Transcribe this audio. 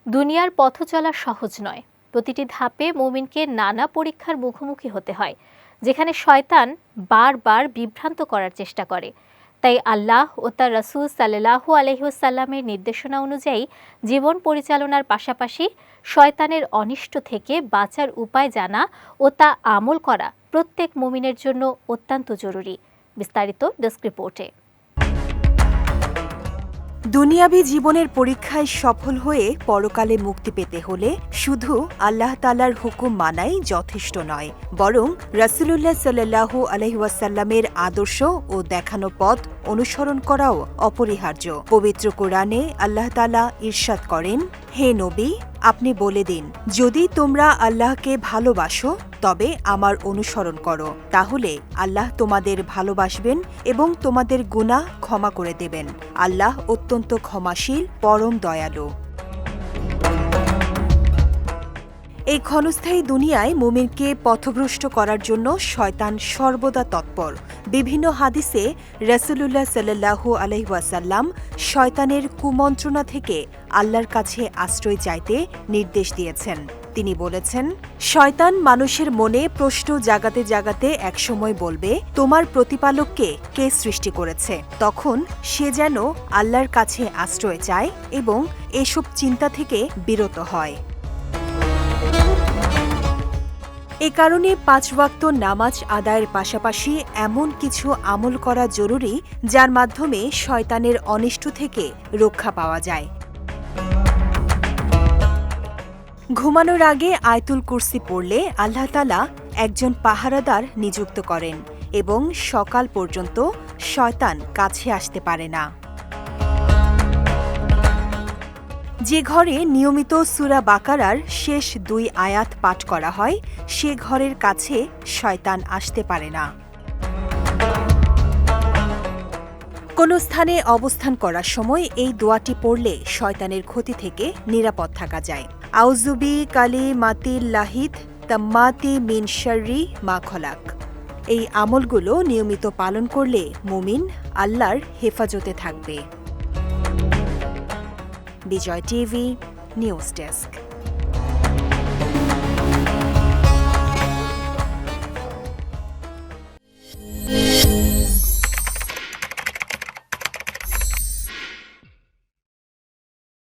দুনিয়ার পথ চলা সহজ নয়। প্রতিটি ধাপে মুমিনকে নানা পরীক্ষার মুখোমুখি হতে হয়, যেখানে শয়তান বারবার বিভ্রান্ত করার চেষ্টা করে। তাই আল্লাহ ও তার রাসূল সাল্লাল্লাহু আলাইহি ওয়াসাল্লামের নির্দেশনা অনুযায়ী জীবন পরিচালনার পাশাপাশি শয়তানের অনিষ্ট থেকে বাঁচার উপায় জানা ও তা আমল করা প্রত্যেক মুমিনের জন্য অত্যন্ত জরুরি। বিস্তারিত ডেস্ক রিপোর্টে। দুনিয়াবী জীবনের পরীক্ষায় সফল হয়ে পরকালে মুক্তি পেতে হলে শুধু আল্লাহ তাআলার হুকুম মানাই যথেষ্ট নয়, বরং রাসূলুল্লাহ সাল্লাল্লাহু আলাইহি ওয়াসাল্লামের আদর্শ ও দেখানো পথ অনুসরণ করাও অপরিহার্য। পবিত্র কোরআনে আল্লাহ তাআলা ইরশাদ করেন, হে নবী, আপনি বলে দিন, যদি তোমরা আল্লাহকে ভালোবাসো তবে আমার অনুসরণ করো, তাহলে আল্লাহ তোমাদের ভালোবাসবেন এবং তোমাদের গুনাহ ক্ষমা করে দেবেন। আল্লাহ অত্যন্ত ক্ষমাশীল, পরম দয়ালু। এই ক্ষণস্থায়ী দুনিয়ায় মুমিনকে পথভ্রষ্ট করার জন্য শয়তান সর্বদা তৎপর। বিভিন্ন হাদিসে রাসূলুল্লাহ সাল্লাল্লাহু আলাইহি ওয়াসাল্লাম শয়তানের কুমন্ত্রণা থেকে আল্লাহর কাছে আশ্রয় চাইতে নির্দেশ দিয়েছেন। তিনি বলেছেন, শয়তান মানুষের মনে প্রশ্ন জাগাতে জাগাতে একসময় বলবে, তোমার প্রতিপালককে কে সৃষ্টি করেছে? তখন সে যেন আল্লাহর কাছে আশ্রয় চায় এবং এসব চিন্তা থেকে বিরত হয়। এ কারণে ৫ ওয়াক্ত নামাজ আদায়ের পাশাপাশি এমন কিছু আমল করা জরুরি, যার মাধ্যমে শয়তানের অনিষ্ট থেকে রক্ষা পাওয়া যায়। ঘুমানোর আগে আয়াতুল কুরসি পড়লে আল্লাহ তাআলা একজন পাহারাদার নিযুক্ত করেন এবং সকাল পর্যন্ত শয়তান কাছে আসতে পারে না। যে ঘরে নিয়মিত সূরা বাকারার শেষ ২ আয়াত পাঠ করা হয়, সে ঘরের কাছে শয়তান আসতে পারে না। কোনো স্থানে অবস্থান করার সময় এই দোয়াটি পড়লে শয়তানের ক্ষতি থেকে নিরাপদ থাকা যায়। আউযুবি কালিমাতিল্লাহিত তাম্মাতি মিন শাররি মা খলাক। এই আমলগুলো নিয়মিত পালন করলে মুমিন আল্লাহর হেফাজতে থাকবে। বিজয় টিভি নিউজ ডেস্ক।